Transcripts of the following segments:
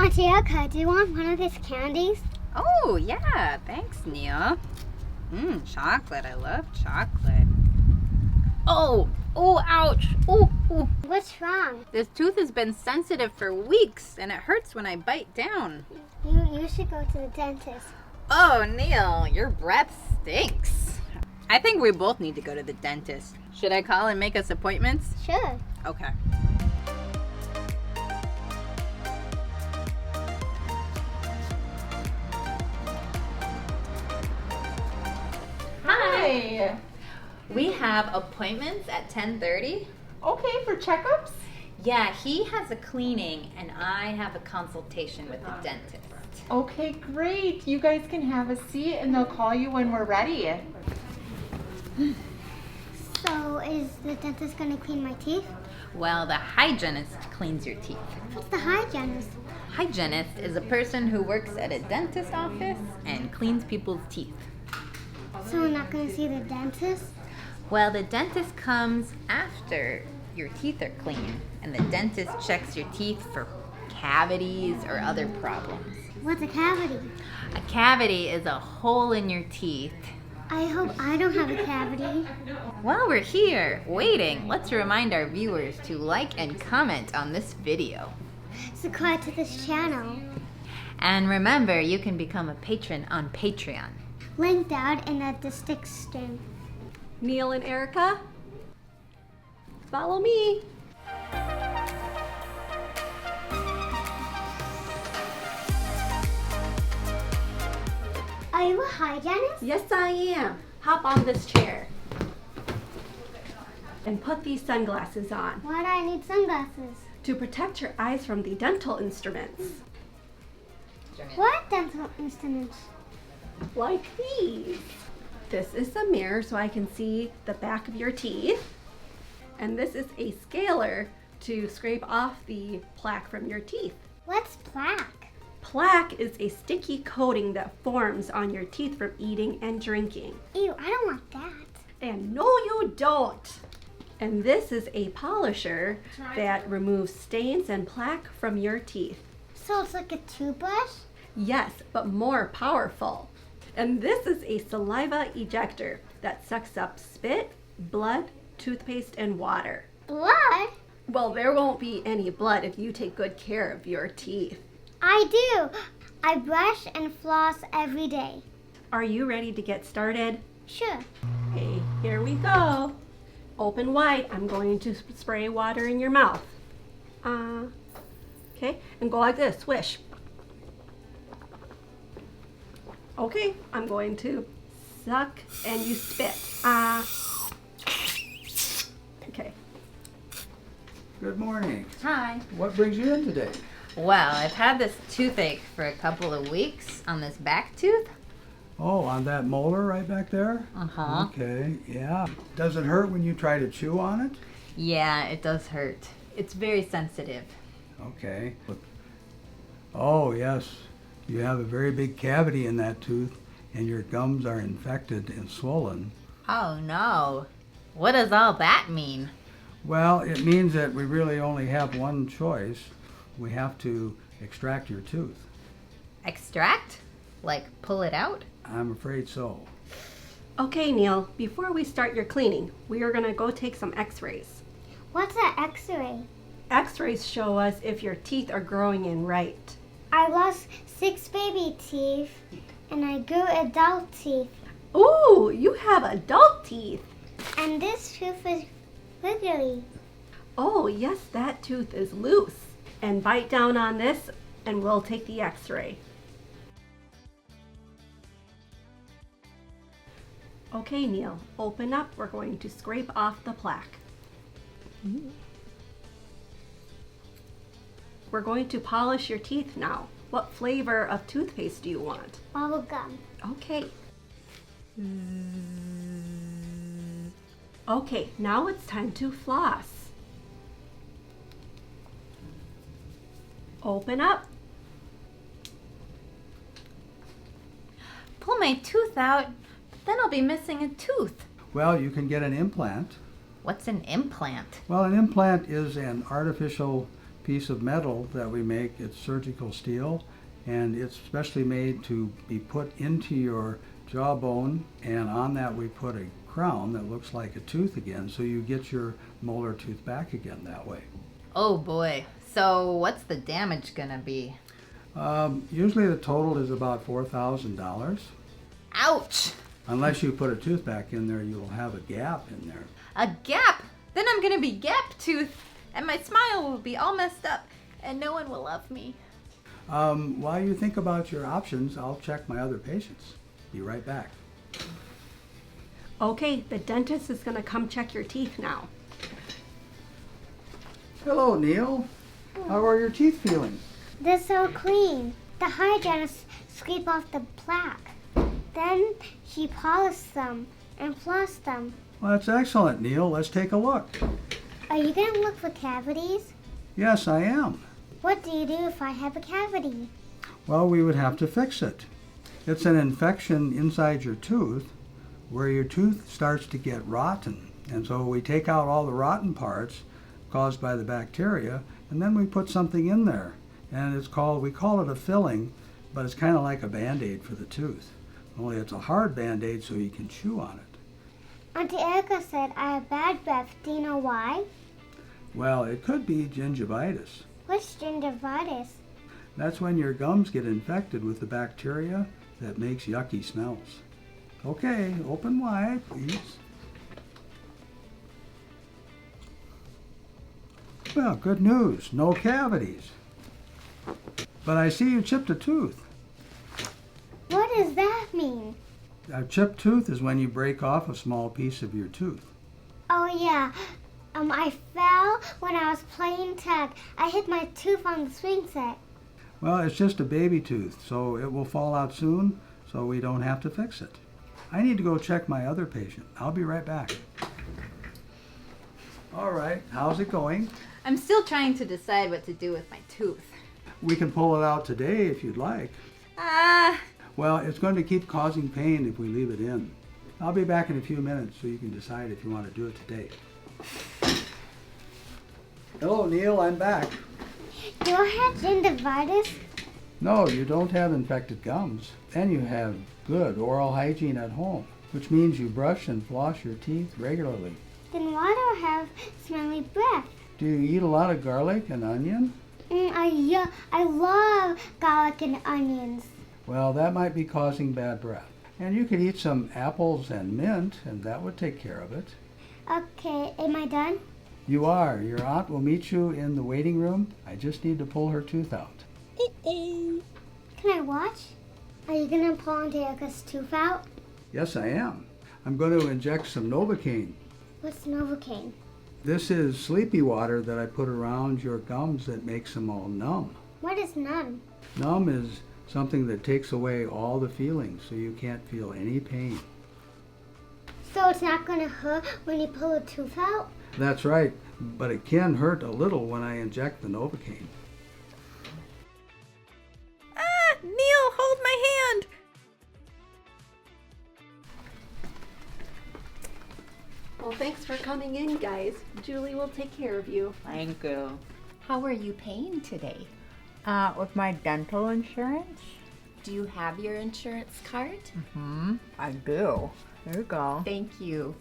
Auntie Erica, do you want one of these candies? Oh, yeah. Thanks, Neil. Chocolate. I love chocolate. Oh, ouch. Oh. What's wrong? This tooth has been sensitive for weeks, and it hurts when I bite down. You should go to the dentist. Oh, Neil, your breath stinks. I think we both need to go to the dentist. Should I call and make us appointments? Sure. Okay. Hi. We have appointments at 10:30. Okay, for checkups? Yeah, he has a cleaning and I have a consultation with the dentist. Okay, great. You guys can have a seat and they'll call you when we're ready. So, is the dentist going to clean my teeth? Well, the hygienist cleans your teeth. What's the hygienist? Hygienist is a person who works at a dentist office and cleans people's teeth. So I'm not going to see the dentist? Well, the dentist comes after your teeth are clean, and the dentist checks your teeth for cavities or other problems. What's a cavity? A cavity is a hole in your teeth. I hope I don't have a cavity. While we're here, waiting, let's remind our viewers to like and comment on this video. Subscribe to this channel. And remember, you can become a patron on Patreon. Link down in the description. Neil and Erica, follow me. Are you a hygienist? Yes, I am. Hop on this chair. And put these sunglasses on Why do I need sunglasses? to protect your eyes from the dental instruments. What dental instruments? Like these. This is a mirror so I can see the back of your teeth. And this is a scaler to scrape off the plaque from your teeth. What's plaque? Plaque is a sticky coating that forms on your teeth from eating and drinking. Ew, I don't want that. And no, you don't. And this is a polisher that removes stains and plaque from your teeth. So it's like a toothbrush? Yes, but more powerful. And this is a saliva ejector that sucks up spit, blood, toothpaste, and water. Blood? Well, there won't be any blood if you take good care of your teeth. I do. I brush and floss every day. Are you ready to get started? Sure. Okay, here we go. Open wide. I'm going to spray water in your mouth. Okay, and go like this, swish. Okay, I'm going to suck and you spit. Okay. Good morning. Hi. What brings you in today? Well, I've had this toothache for a couple of weeks on this back tooth. Oh, on that molar right back there? Uh-huh. Okay, yeah. Does it hurt when you try to chew on it? Yeah, it does hurt. It's very sensitive. Okay. Oh, yes. You have a very big cavity in that tooth, and your gums are infected and swollen. Oh no. What does all that mean? Well, it means that we really only have one choice. We have to extract your tooth. Extract? Like pull it out? I'm afraid so. Okay, Neil, before we start your cleaning, we are going to go take some x-rays. What's an x-ray? X-rays show us if your teeth are growing in right. I lost 6 baby teeth and I grew adult teeth. Ooh, you have adult teeth. And this tooth is wiggly. Oh, yes, that tooth is loose. And bite down on this and we'll take the x-ray. Okay, Neil, open up. We're going to scrape off the plaque. We're going to polish your teeth now. What flavor of toothpaste do you want? Bubble gum. Okay. Okay, now it's time to floss. Open up. Pull my tooth out, but then I'll be missing a tooth. Well, you can get an implant. What's an implant? Well, an implant is an artificial piece of metal that we make. It's surgical steel, and it's specially made to be put into your jawbone, and on that we put a crown that looks like a tooth again, so you get your molar tooth back again that way. Oh boy. So what's the damage gonna be? Usually the total is about $4,000. Ouch! Unless you put a tooth back in there, you'll have a gap in there. A gap? Then I'm gonna be gap-toothed, and my smile will be all messed up, and no one will love me. While you think about your options, I'll check my other patients. Be right back. Okay, the dentist is gonna come check your teeth now. Hello, Neil. How are your teeth feeling? They're so clean. The hygienist scraped off the plaque. Then she polished them and flossed them. Well, that's excellent, Neil. Let's take a look. Are you going to look for cavities? Yes, I am. What do you do if I have a cavity? Well, we would have to fix it. It's an infection inside your tooth where your tooth starts to get rotten. And so we take out all the rotten parts caused by the bacteria, and then we put something in there. And we call it a filling, but it's kind of like a Band-Aid for the tooth. Only it's a hard Band-Aid so you can chew on it. Auntie Erica said I have bad breath. Do you know why? Well, it could be gingivitis. What's gingivitis? That's when your gums get infected with the bacteria that makes yucky smells. Okay, open wide, please. Well, good news, no cavities. But I see you chipped a tooth. What does that mean? A chipped tooth is when you break off a small piece of your tooth. Oh yeah, I fell when I was playing tag. I hit my tooth on the swing set. Well, it's just a baby tooth, so it will fall out soon, so we don't have to fix it. I need to go check my other patient. I'll be right back. All right, how's it going? I'm still trying to decide what to do with my tooth. We can pull it out today if you'd like. Well, it's going to keep causing pain if we leave it in. I'll be back in a few minutes so you can decide if you want to do it today. Hello, Neil, I'm back. Do I have gingivitis? No, you don't have infected gums, and you have good oral hygiene at home, which means you brush and floss your teeth regularly. Then why do I have smelly breath? Do you eat a lot of garlic and onion? I love garlic and onions. Well, that might be causing bad breath. And you could eat some apples and mint, and that would take care of it. Okay, am I done? You are. Your aunt will meet you in the waiting room. I just need to pull her tooth out. Can I watch? Are you gonna pull Auntie Erica's tooth out? Yes, I am. I'm going to inject some Novocaine. What's Novocaine? This is sleepy water that I put around your gums that makes them all numb. What is numb? Numb is something that takes away all the feelings so you can't feel any pain. So it's not gonna hurt when you pull a tooth out? That's right, but it can hurt a little when I inject the Novocaine. Neil, hold my hand! Well, thanks for coming in, guys. Julie will take care of you. Thank you. How are you paying today? With my dental insurance? Do you have your insurance card? I do. There you go. Thank you.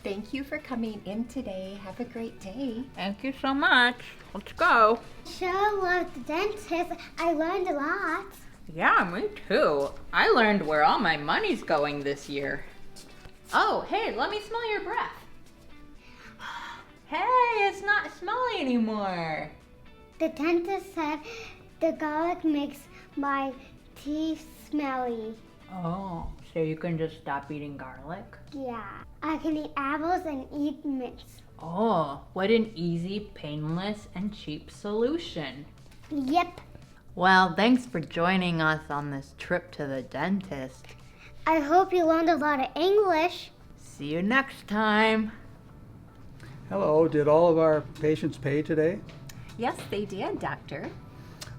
Thank you for coming in today. Have a great day. Thank you so much. Let's go. Sure love the dentist. I learned a lot. Yeah, me too. I learned where all my money's going this year. Oh, hey, let me smell your breath. Hey, it's not smelly anymore. The dentist said the garlic makes my teeth smelly. Oh, so you can just stop eating garlic? Yeah, I can eat apples and eat mints. Oh, what an easy, painless, and cheap solution. Yep. Well, thanks for joining us on this trip to the dentist. I hope you learned a lot of English. See you next time. Hello, did all of our patients pay today? Yes, they did, Doctor.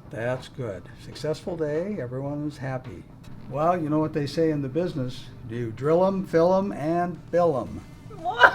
That's good. Successful day, everyone was happy. Well, you know what they say in the business. You drill 'em, fill 'em, and bill 'em. What?